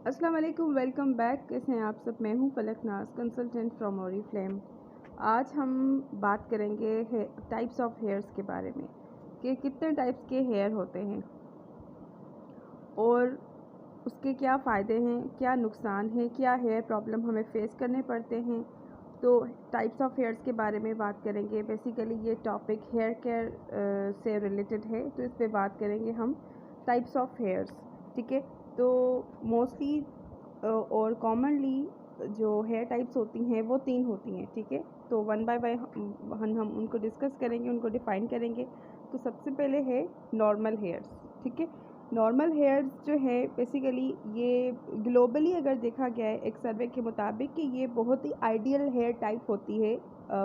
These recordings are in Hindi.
अस्सलाम वालेकुम, वेलकम बैक। कैसे हैं आप सब? मैं हूं फलक नाज, कंसल्टेंट फ्रॉम ओरिफ्लेम। आज हम बात करेंगे टाइप्स ऑफ हेयर्स के बारे में कि कितने टाइप्स के हेयर होते हैं और उसके क्या फ़ायदे हैं, क्या नुकसान है, क्या हेयर प्रॉब्लम हमें फेस करने पड़ते हैं। तो टाइप्स ऑफ हेयर्स के बारे में बात करेंगे। बेसिकली ये टॉपिक हेयर केयर से रिलेटेड है, तो इस पे बात करेंगे हम टाइप्स ऑफ हेयर्स। ठीक है, तो मोस्टली और कॉमनली जो हेयर टाइप्स होती हैं वो 3 होती हैं। ठीक है, तो वन बाय वन हम उनको डिस्कस करेंगे, उनको डिफ़ाइन करेंगे। तो सबसे पहले है नॉर्मल हेयर्स। ठीक है, नॉर्मल हेयर्स जो है बेसिकली ये ग्लोबली अगर देखा गया है एक सर्वे के मुताबिक कि ये बहुत ही आइडियल हेयर टाइप होती है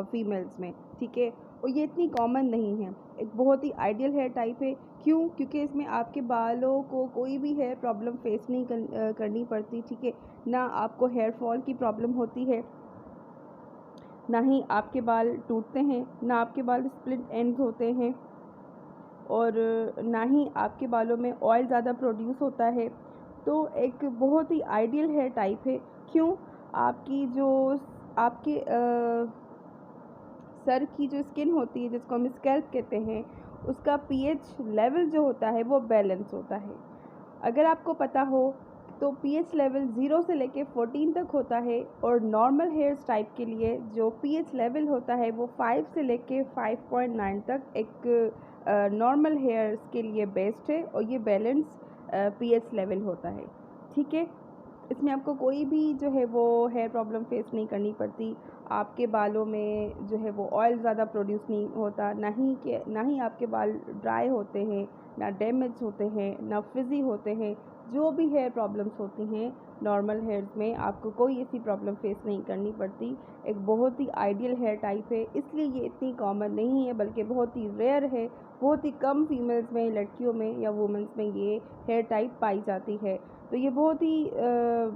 फीमेल्स में। ठीक है, और ये इतनी कॉमन नहीं है, एक बहुत ही आइडियल हेयर टाइप है। क्यों? क्योंकि इसमें आपके बालों को कोई भी हेयर प्रॉब्लम फेस नहीं करनी पड़ती। ठीक है, ना आपको हेयर फॉल की प्रॉब्लम होती है, ना ही आपके बाल टूटते हैं, ना आपके बाल स्प्लिट एंड्स होते हैं, और ना ही आपके बालों में ऑयल ज़्यादा प्रोड्यूस होता है। तो एक बहुत ही आइडियल हेयर टाइप है। क्यों? आपकी जो आपके सर की जो स्किन होती है, जिसको हम स्कैल्प कहते हैं, उसका पीएच लेवल जो होता है वो बैलेंस होता है। अगर आपको पता हो तो पीएच लेवल 0 से लेके 14 तक होता है, और नॉर्मल हेयर्स टाइप के लिए जो पीएच लेवल होता है वो 5 से लेके 5.9 तक एक नॉर्मल हेयर्स के लिए बेस्ट है, और ये बैलेंस पीएच लेवल होता है। ठीक है, इसमें आपको कोई भी जो है वो हेयर प्रॉब्लम फेस नहीं करनी पड़ती। आपके बालों में जो है वो ऑयल ज़्यादा प्रोड्यूस नहीं होता, ना ही आपके बाल ड्राई होते हैं, ना डैमेज होते हैं, ना फ्रिजी होते हैं। जो भी हेयर प्रॉब्लम्स होती हैं नॉर्मल हेयर्स में, आपको कोई ऐसी प्रॉब्लम फेस नहीं करनी पड़ती। एक बहुत ही आइडियल हेयर टाइप है, इसलिए ये इतनी कॉमन नहीं है, बल्कि बहुत ही रेयर है। बहुत ही कम फीमेल्स में, लड़कियों में या वुमेंस में ये हेयर टाइप पाई जाती है। तो ये बहुत ही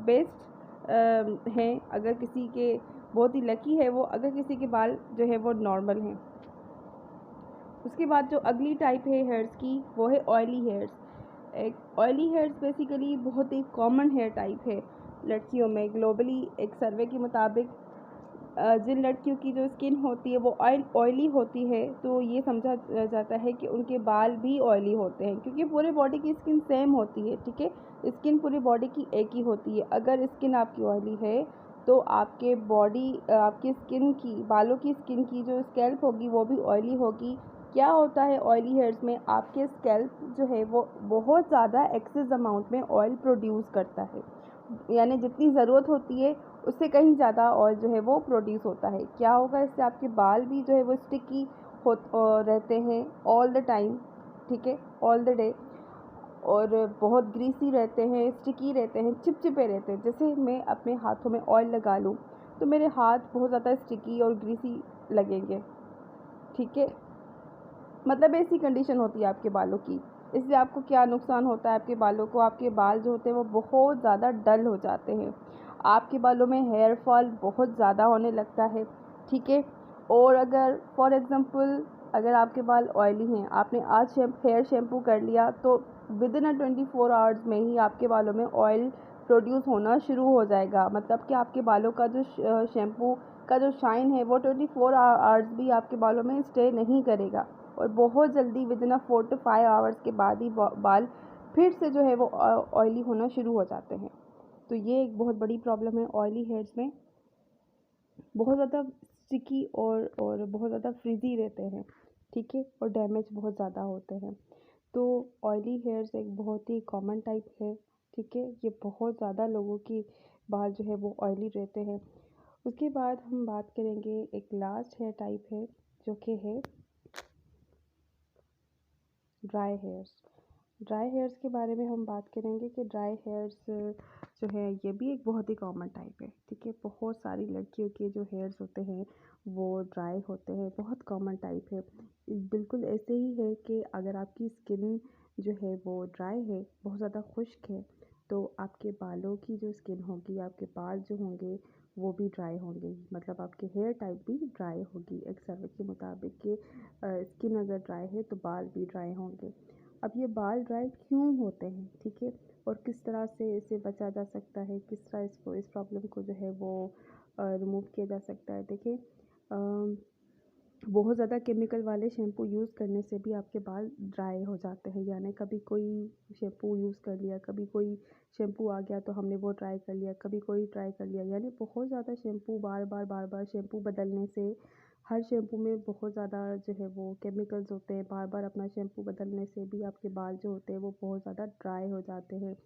बेस्ट हैं अगर किसी के, बहुत ही लकी है वो अगर किसी के बाल जो है वो नॉर्मल हैं। उसके बाद जो अगली टाइप है हेयर्स की, वो है ऑयली हेयर्स। एक ऑयली हेयर्स बेसिकली बहुत ही कॉमन हेयर टाइप है लड़कियों में। ग्लोबली एक सर्वे के मुताबिक जिन लड़कियों की जो स्किन होती है वो ऑयली होती है, तो ये समझा जाता है कि उनके बाल भी ऑयली होते हैं, क्योंकि पूरे बॉडी की स्किन सेम होती है। ठीक है, स्किन पूरी बॉडी की एक ही होती है। अगर स्किन आपकी ऑयली है तो आपकी स्किन की, बालों की स्किन की जो स्कैल्प होगी वो भी ऑयली होगी। क्या होता है ऑयली हेयर्स में, आपके स्कैल्प जो है वो बहुत ज़्यादा एक्सेस अमाउंट में ऑयल प्रोड्यूस करता है, यानी जितनी ज़रूरत होती है उससे कहीं ज़्यादा ऑयल जो है वो प्रोड्यूस होता है। क्या होगा इससे? आपके बाल भी जो है वो स्टिकी हो रहते हैं ऑल द टाइम। ठीक है, ऑल द डे, और बहुत ग्रीसी रहते हैं, स्टिकी रहते हैं, चिपचिपे रहते हैं। जैसे मैं अपने हाथों में ऑयल लगा लूँ तो मेरे हाथ बहुत ज़्यादा स्टिकी और ग्रीसी लगेंगे। ठीक है, मतलब ऐसी कंडीशन होती है आपके बालों की। इससे आपको क्या नुकसान होता है? आपके बालों को, आपके बाल जो होते हैं वो बहुत ज़्यादा डल हो जाते हैं, आपके बालों में हेयर फॉल बहुत ज़्यादा होने लगता है। ठीक है, और अगर फॉर एग्ज़ाम्पल अगर आपके बाल ऑयली हैं, आपने आज हेयर शैम्पू कर लिया, तो विद इन 24 आवर्स में ही आपके बालों में ऑयल प्रोड्यूस होना शुरू हो जाएगा। मतलब कि आपके बालों का जो शैम्पू का जो शाइन है वो 24 आवर्स भी आपके बालों में स्टे नहीं करेगा, और बहुत जल्दी विद इन 4 to 5 आवर्स के बाद ही बाल फिर से जो है वो ऑयली होना शुरू हो जाते हैं। तो ये एक बहुत बड़ी प्रॉब्लम है ऑयली हेयर्स में। बहुत ज़्यादा स्टिकी और बहुत ज़्यादा फ्रिजी रहते हैं। ठीक है, और डैमेज बहुत ज़्यादा होते हैं। तो ऑयली हेयर्स एक बहुत ही कॉमन टाइप है। ठीक है, ये बहुत ज़्यादा लोगों की बाल जो है वो ऑयली रहते हैं। उसके बाद हम बात करेंगे, एक लास्ट हेयर टाइप है जो कि है ड्राई हेयर्स। ड्राई हेयर्स के बारे में हम बात करेंगे कि ड्राई हेयर्स जो है ये भी एक बहुत ही कॉमन टाइप है। ठीक है, बहुत सारी लड़कियों के जो हेयर्स होते हैं वो ड्राई होते हैं, बहुत कॉमन टाइप है। बिल्कुल ऐसे ही है कि अगर आपकी स्किन जो है वो ड्राई है, बहुत ज़्यादा खुश्क है, तो आपके बालों की जो स्किन होगी, आपके बाल जो होंगे वो भी ड्राई होंगे, मतलब आपके हेयर टाइप भी ड्राई होगी। एक सर्वे के मुताबिक कि स्किन अगर ड्राई है तो बाल भी ड्राई होंगे। अब ये बाल ड्राई क्यों होते हैं, ठीक है, और किस तरह से इसे बचा जा सकता है, किस तरह इसको इस प्रॉब्लम को जो है वो रिमूव किया जा सकता है। देखिए बहुत ज़्यादा केमिकल वाले शैम्पू यूज़ करने से भी आपके बाल ड्राई हो जाते हैं। यानी कभी कोई शैम्पू यूज़ कर लिया, कभी कोई शैम्पू आ गया तो हमने वो ट्राई कर लिया, कभी कोई ट्राई कर लिया, यानी बहुत ज़्यादा शैम्पू बार बार शैम्पू बदलने से, हर शैम्पू में बहुत ज़्यादा जो है वो केमिकल्स होते हैं, बार बार अपना शैम्पू बदलने से भी आपके बाल जो होते हैं वो बहुत ज़्यादा ड्राई हो जाते हैं।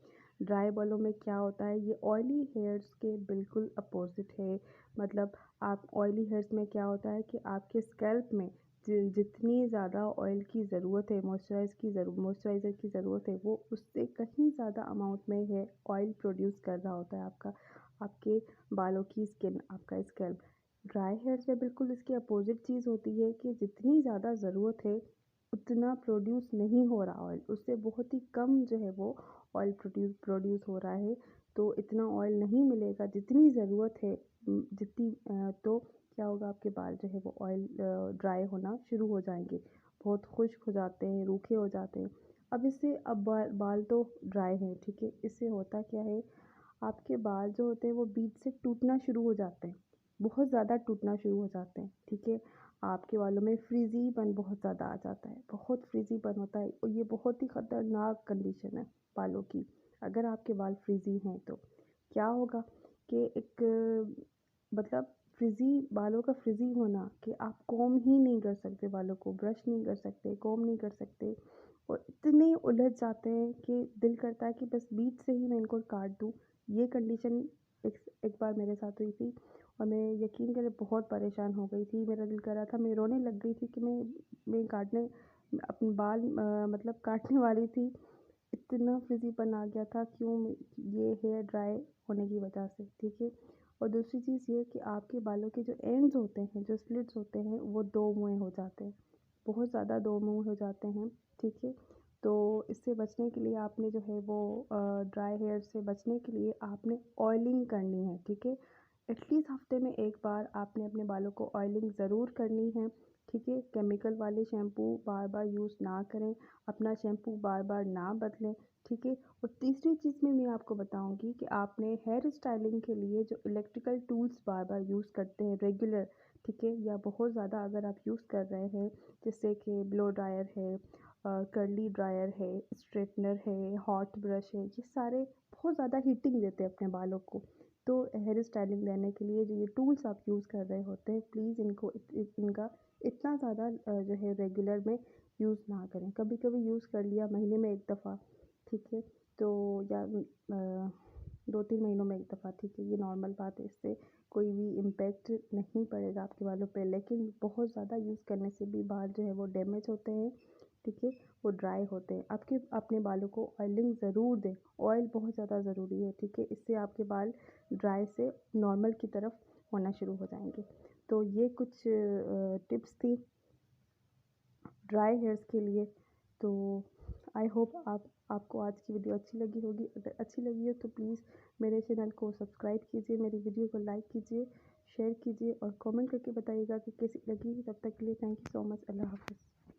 ड्राई बालों में क्या होता है, ये ऑयली हेयर्स के बिल्कुल अपोज़िट है। मतलब आप ऑयली हेयर्स में क्या होता है कि आपके स्कैल्प में जितनी ज़्यादा ऑयल की ज़रूरत है, मॉइस्चराइज़र की ज़रूरत है, वो उससे कहीं ज़्यादा अमाउंट में है ऑयल प्रोड्यूस कर रहा होता है आपके बालों की स्किन, आपका स्कैल्प। ड्राई हेयर्स में बिल्कुल इसके अपोज़िट चीज़ होती है कि जितनी ज़्यादा ज़रूरत है उतना प्रोड्यूस नहीं हो रहा ऑयल, उससे बहुत ही कम जो है वो ऑयल प्रोड्यूस हो रहा है। तो इतना ऑयल नहीं मिलेगा जितनी ज़रूरत है, जितनी तो क्या होगा, आपके बाल जो है वो ऑयल ड्राई होना शुरू हो जाएंगे, बहुत खुश्क हो जाते हैं, रूखे हो जाते हैं। अब इससे अब बाल तो ड्राई हैं, ठीक है, इससे होता क्या है, आपके बाल जो होते हैं वो बीच से टूटना शुरू हो जाते हैं, बहुत ज़्यादा टूटना शुरू हो जाते हैं, ठीक है। आपके बालों में फ्रीजीपन बहुत ज़्यादा आ जाता है, बहुत फ्रीजीपन होता है, और ये बहुत ही ख़तरनाक कंडीशन है बालों की। अगर आपके बाल फ्रीजी हैं तो क्या होगा कि एक मतलब बालों का फ्रिजी होना कि आप कॉम ही नहीं कर सकते, बालों को ब्रश नहीं कर सकते, कॉम नहीं कर सकते, और इतने उलझ जाते हैं कि दिल करता है कि बस बीच से ही मैं इनको काट दूँ। ये कंडीशन एक बार मेरे साथ हुई थी, और मैं यकीन करें बहुत परेशान हो गई थी। मेरा दिल कर रहा था, मैं रोने लग गई थी कि मैं काटने अपने बाल मतलब काटने वाली थी। इतना फ्रिजीपन आ गया था, क्यों, ये हेयर ड्राई होने की वजह से, ठीक है। और दूसरी चीज़ ये कि आपके बालों के जो एंड्स होते हैं, जो स्प्लिट्स होते हैं, वो दो मुँहे हो जाते हैं, बहुत ज़्यादा दो मुँह हो जाते हैं, ठीक है। तो इससे बचने के लिए आपने जो है वो ड्राई हेयर से बचने के लिए आपने ऑयलिंग करनी है, ठीक है। एटलीस्ट हफ्ते में एक बार आपने अपने बालों को ऑयलिंग ज़रूर करनी है, ठीक है। केमिकल वाले शैम्पू बार बार यूज़ ना करें, अपना शैम्पू बार बार ना बदलें, ठीक है। और तीसरी चीज़ में मैं आपको बताऊंगी कि आपने हेयर स्टाइलिंग के लिए जो इलेक्ट्रिकल टूल्स बार बार यूज़ करते हैं रेगुलर, ठीक है, या बहुत ज़्यादा अगर आप यूज़ कर रहे हैं, जैसे कि ब्लो ड्रायर है, कर्ली ड्रायर है, स्ट्रेटनर है, हॉट ब्रश है, ये सारे बहुत ज़्यादा हीटिंग देते हैं अपने बालों को। तो हेयर स्टाइलिंग लेने के लिए जो ये टूल्स आप यूज़ कर रहे होते हैं, प्लीज़ इनका इतना ज़्यादा जो है रेगुलर में यूज़ ना करें। कभी कभी यूज़ कर लिया महीने में एक दफ़ा, ठीक है, तो या 2-3 महीनों में एक दफ़ा, ठीक है, ये नॉर्मल बात है, इससे कोई भी इम्पैक्ट नहीं पड़ेगा आपके बालों पे। लेकिन बहुत ज़्यादा यूज़ करने से भी बाल जो है वो डैमेज होते हैं, ठीक है, वो ड्राई होते हैं। अपने बालों को ऑयलिंग ज़रूर दें, ऑयल बहुत ज़्यादा ज़रूरी है, ठीक है, इससे आपके बाल ड्राई से नॉर्मल की तरफ होना शुरू हो जाएंगे। तो ये कुछ टिप्स थी ड्राई हेयर्स के लिए। तो आई होप आपको आज की वीडियो अच्छी लगी होगी। अगर अच्छी लगी हो तो प्लीज़ मेरे चैनल को सब्सक्राइब कीजिए, मेरी वीडियो को लाइक कीजिए, शेयर कीजिए, और कमेंट करके बताइएगा कि कैसी लगी। तब तक के लिए थैंक यू सो मच। अल्लाह हाफ़िज़।